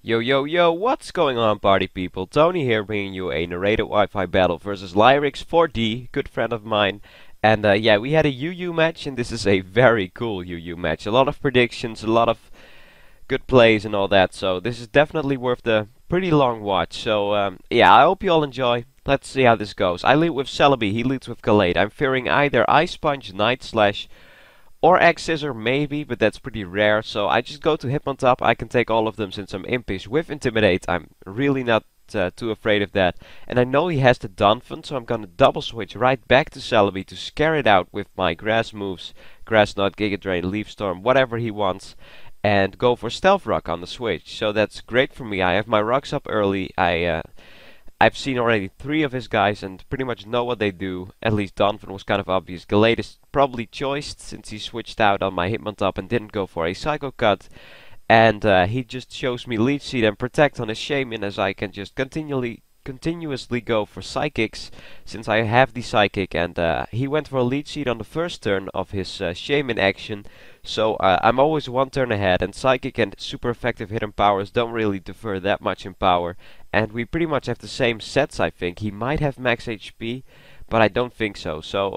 Yo yo yo, what's going on party people? Tony here bringing you a narrated Wi-Fi battle versus Lyrix4D, good friend of mine. And yeah, we had a UU match and this is a very cool UU match. A lot of predictions, a lot of good plays and all that. So this is definitely worth the pretty long watch. So yeah, I hope you all enjoy. Let's see how this goes. I lead with Celebi, he leads with Gallade. I'm fearing either Ice Punch, Night Slash, or X Scissor maybe, but that's pretty rare, so I just go to Hitmontop. I can take all of them since I'm impish. With Intimidate, I'm really not too afraid of that. And I know he has the Donphan, so I'm gonna double switch right back to Celebi to scare it out with my grass moves. Grass Knot, Giga Drain, Leaf Storm, whatever he wants. And go for Stealth Rock on the switch. So that's great for me. I have my rocks up early. I've seen already 3 of his guys and pretty much know what they do. At least Donphan was kind of obvious. Gallade is probably choiced since he switched out on my Hitmontop and didn't go for a Psycho Cut. And he just shows me Leech Seed and Protect on his Shaman as I can just continuously go for Psychics since I have the Psychic. And he went for a Leech Seed on the first turn of his Shaman action. So I'm always 1 turn ahead, and Psychic and super effective hidden powers don't really differ that much in power. And we pretty much have the same sets, I think. He might have max HP, but I don't think so. So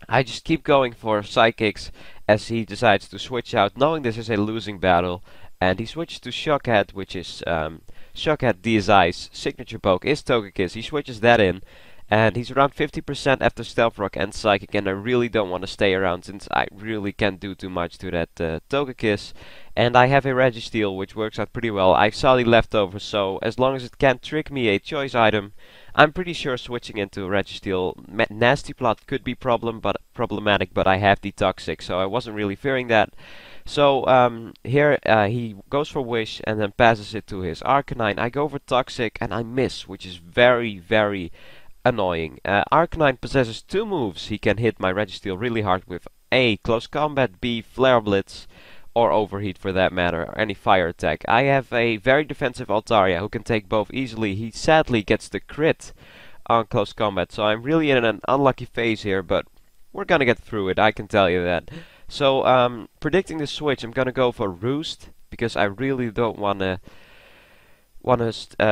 I just keep going for Psychics as he decides to switch out, knowing this is a losing battle. And he switches to Shockhead, which is Shockhead DSI's signature poke is Togekiss. He switches that in. And he's around 50% after Stealth Rock and Psychic, and I really don't want to stay around since I really can't do too much to that Togekiss. And I have a Registeel, which works out pretty well. I saw the leftovers, so as long as it can't trick me a choice item, I'm pretty sure switching into Registeel. Nasty Plot could be problematic, but I have the Toxic, so I wasn't really fearing that. So here he goes for Wish and then passes it to his Arcanine. I go for Toxic and I miss, which is very annoying. Arcanine possesses 2 moves he can hit my Registeel really hard with. A. Close Combat, B. Flare Blitz, or Overheat for that matter, or any fire attack. I have a very defensive Altaria who can take both easily. He sadly gets the crit on Close Combat, so I'm really in an unlucky phase here, but we're gonna get through it, I can tell you that. So, predicting the switch, I'm gonna go for Roost, because I really don't wanna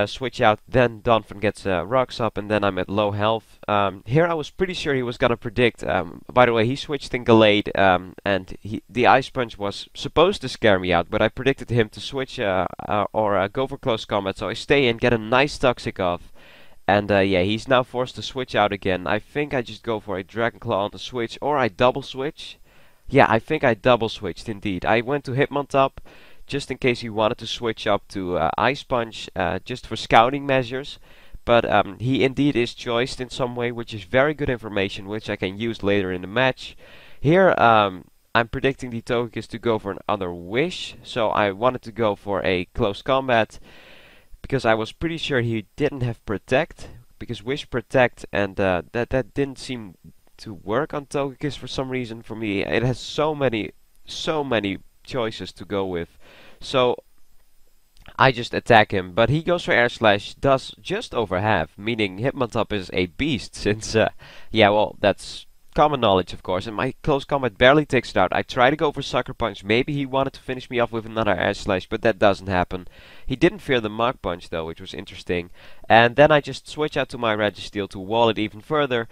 switch out. Then Donphan gets rocks up and then I'm at low health. Here I was pretty sure he was gonna predict. By the way, he switched in Gallade and the Ice Punch was supposed to scare me out, but I predicted him to switch or go for Close Combat, so I stay in, get a nice Toxic off. And yeah, he's now forced to switch out again. I think I just go for a Dragon Claw on the switch, or I double switch. Yeah, I think I double switched indeed. I went to Hitmontop just in case he wanted to switch up to Ice Punch just for scouting measures. But he indeed is choiced in some way, which is very good information, which I can use later in the match. Here I'm predicting the Togekiss to go for another Wish, so I wanted to go for a Close Combat, because I was pretty sure he didn't have Protect, because Wish Protect, and that didn't seem to work on Togekiss for some reason for me. It has so many choices to go with. So I just attack him, but he goes for Air Slash, does just over half, meaning Hitmontop is a beast since, yeah, well, that's common knowledge of course, and my Close Combat barely takes it out. I try to go for Sucker Punch, maybe he wanted to finish me off with another Air Slash, but that doesn't happen. He didn't fear the Mach Punch though, which was interesting. And then I just switch out to my Registeel to wall it even further.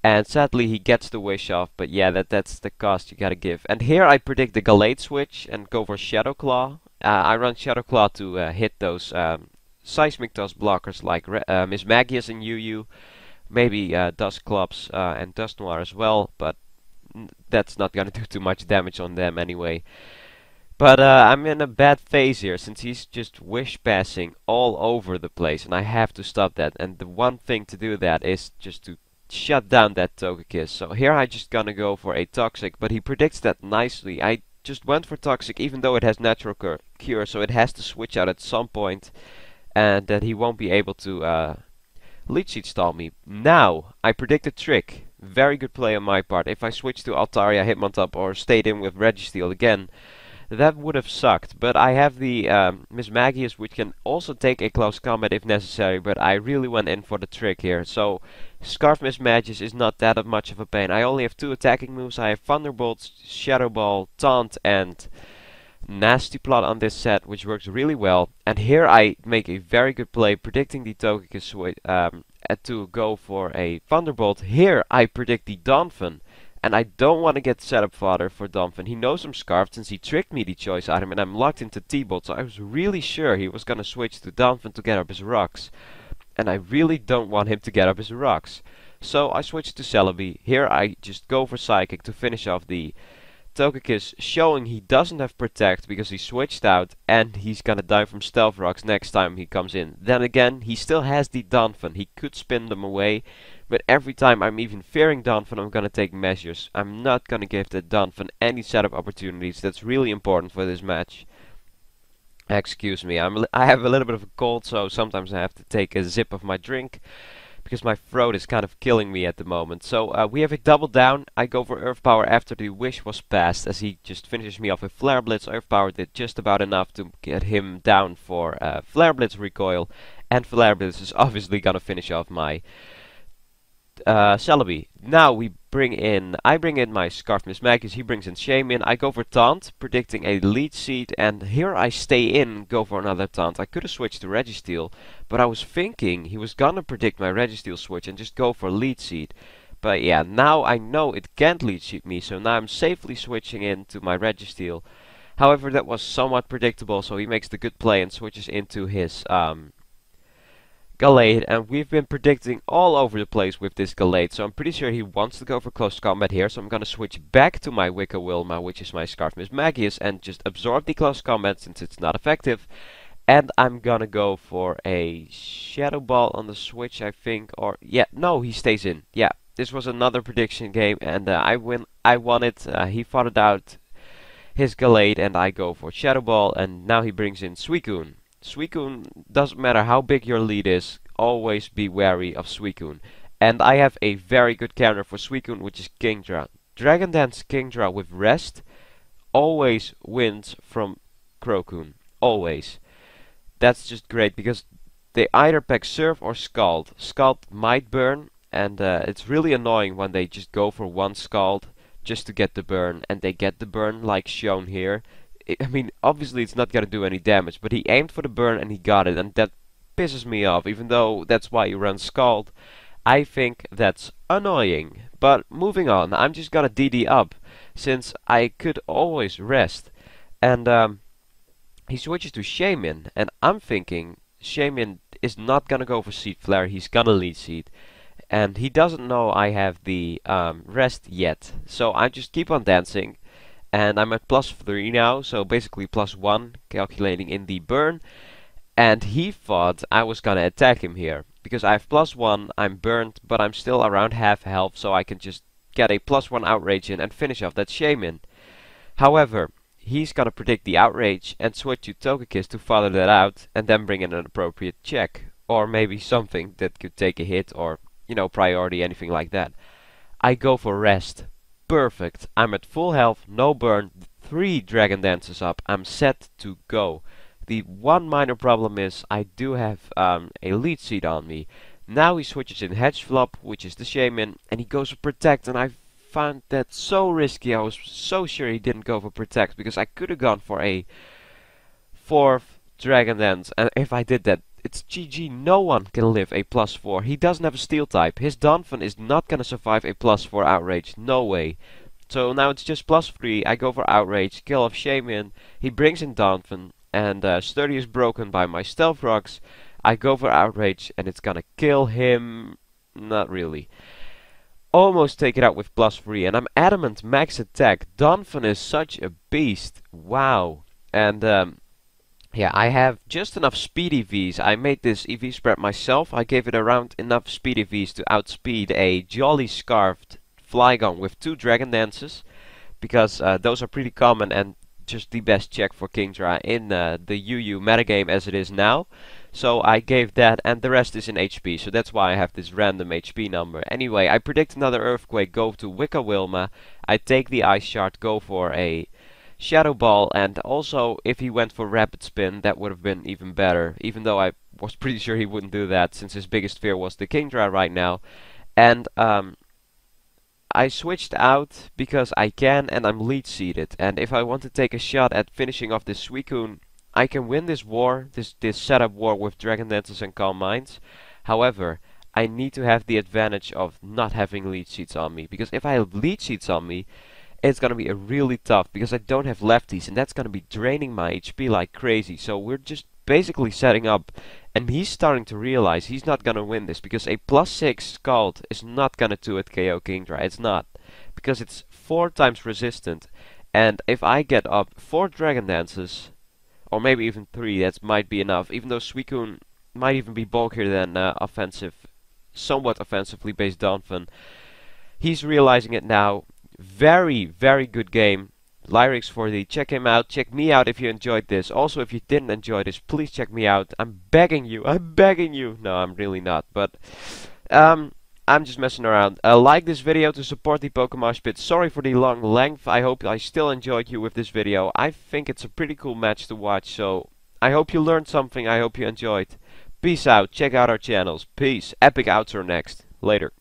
And sadly he gets the Wish off, but yeah, that's the cost you gotta give. And here I predict the Gallade switch and go for Shadow Claw. I run Shadow Claw to hit those Seismic Toss blockers like Miss Magius and UU. Maybe Dusclops and Dusknoir as well, but that's not gonna do too much damage on them anyway. But I'm in a bad phase here, since he's just Wish passing all over the place, and I have to stop that. And the one thing to do that is just to shut down that Togekiss. So here I just gonna go for a Toxic, but he predicts that nicely. I just went for Toxic even though it has natural cure, so it has to switch out at some point, and that he won't be able to Leech Seed stall me. Now I predict a trick. Very good play on my part. If I switch to Altaria, Hitmontop, or stayed in with Registeel again, that would have sucked, but I have the Miss Magius, which can also take a Close Combat if necessary, but I really went in for the trick here. So Scarf Miss Magius is not that much of a pain. I only have 2 attacking moves. I have Thunderbolt, Shadow Ball, Taunt, and nasty plot on this set, which works really well. And here I make a very good play, predicting the Togekiss switch to go for a Thunderbolt. Here I predict the Donphan, and I don't want to get setup fodder for Donphan. He knows I'm Scarfed since he tricked me the choice item, and I'm locked into T-Bolt, so I was really sure he was gonna switch to Donphan to get up his rocks. And I really don't want him to get up his rocks. So I switched to Celebi. Here I just go for Psychic to finish off the Togekiss, showing he doesn't have Protect because he switched out and he's gonna die from Stealth Rocks next time he comes in. Then again, he still has the Donphan. He could spin them away, but every time I'm even fearing Donphan, I'm gonna take measures. I'm not gonna give the Donphan any setup opportunities. That's really important for this match. Excuse me, I have a little bit of a cold, so sometimes I have to take a sip of my drink because my throat is kind of killing me at the moment. So we have a double down. I go for Earth Power after the wish was passed, as he just finishes me off with Flare Blitz. Earth Power did just about enough to get him down for Flare Blitz recoil, and Flare Blitz is obviously gonna finish off my Celebi. Now I bring in my Scarf Miss Magus, he brings in Shaman. I go for Taunt, predicting a Leech Seed, and here I stay in, go for another Taunt. I could have switched to Registeel, but I was thinking he was gonna predict my Registeel switch and just go for Leech Seed. But yeah, now I know it can't Leech Seed me, so now I'm safely switching into my Registeel. However, that was somewhat predictable, so he makes the good play and switches into his Gallade, and we've been predicting all over the place with this Gallade, so I'm pretty sure he wants to go for close combat here, so I'm gonna switch back to my Wicca Wilma, which is my Scarf Miss Magius, and just absorb the close combat since it's not effective. And I'm gonna go for a Shadow Ball on the switch, I think, or yeah, no, he stays in. Yeah, this was another prediction game, and I won it. He fought it out his Gallade, and I go for Shadow Ball, and now he brings in Suicune. Suicune, doesn't matter how big your lead is, always be wary of Suicune. And I have a very good counter for Suicune, which is Kingdra. Dragon Dance Kingdra with Rest always wins from Crocoon. Always. That's just great, because they either pack Surf or Scald. Scald might burn, and it's really annoying when they just go for one Scald just to get the burn, and they get the burn like shown here. I mean, obviously it's not gonna do any damage, but he aimed for the burn and he got it, and that pisses me off, even though that's why you run Scald. I think that's annoying. But moving on, I'm just gonna DD up, since I could always rest. And he switches to Shaman, and I'm thinking Shaman is not gonna go for Seed Flare, he's gonna Leech Seed. And he doesn't know I have the rest yet, so I just keep on dancing. And I'm at +3 now, so basically +1, calculating in the burn. And he thought I was gonna attack him here, because I have +1, I'm burned, but I'm still around half health, so I can just get a +1 Outrage in and finish off that Shaman. However, he's gonna predict the Outrage and switch to Togekiss to father that out, and then bring in an appropriate check. Or maybe something that could take a hit, or, you know, priority, anything like that. I go for Rest. Perfect. I'm at full health, no burn, 3 Dragon Dances up. I'm set to go. The one minor problem is I do have a Leech Seed on me. Now he switches in Hedgeflop, which is the Shaman, and he goes for Protect, and I found that so risky. I was so sure he didn't go for Protect, because I could have gone for a 4th Dragon Dance, and if I did that, it's GG. No one can live a +4. He doesn't have a Steel type. His Donphan is not gonna survive a +4 Outrage. No way. So now it's just +3. I go for Outrage, kill off Shaman. He brings in Donphan, and Sturdy is broken by my Stealth Rocks. I go for Outrage, and it's gonna kill him. Not really. Almost take it out with +3, and I'm adamant max attack. Donphan is such a beast. Wow. And yeah, I have just enough speed EVs. I made this EV spread myself. I gave it around enough speed EVs to outspeed a Jolly Scarfed Flygon with 2 Dragon Dances, because those are pretty common and just the best check for Kingdra in the UU metagame as it is now. So I gave that, and the rest is in HP, so that's why I have this random HP number. Anyway, I predict another Earthquake, go to Wicca Wilma. I take the Ice Shard, go for a Shadow Ball, and also if he went for Rapid Spin, that would have been even better, even though I was pretty sure he wouldn't do that, since his biggest fear was the Kingdra right now. And I switched out because I can, and I'm lead seated. And if I want to take a shot at finishing off this Suicune, I can win this war, this setup war with Dragon Dances and Calm Minds. However, I need to have the advantage of not having lead seats on me, because if I have lead seats on me, it's gonna be a really tough, because I don't have lefties, and that's gonna be draining my HP like crazy. So we're just basically setting up, and he's starting to realize he's not gonna win this, because a +6 Scald is not gonna 2-hit KO Kingdra. It's not, because it's 4 times resistant, and if I get up 4 Dragon Dances, or maybe even 3, that might be enough, even though Suicune might even be bulkier than somewhat offensively based Donphan. He's realizing it now. Very, very good game. Lyrix4D, check him out. Check me out if you enjoyed this. Also, if you didn't enjoy this, please check me out. I'm begging you. I'm begging you. No, I'm really not. But I'm just messing around. Like this video to support the PokeMoshPit. Sorry for the long length. I hope I still enjoyed you with this video. I think it's a pretty cool match to watch. So I hope you learned something. I hope you enjoyed. Peace out. Check out our channels. Peace. Epic outro next. Later.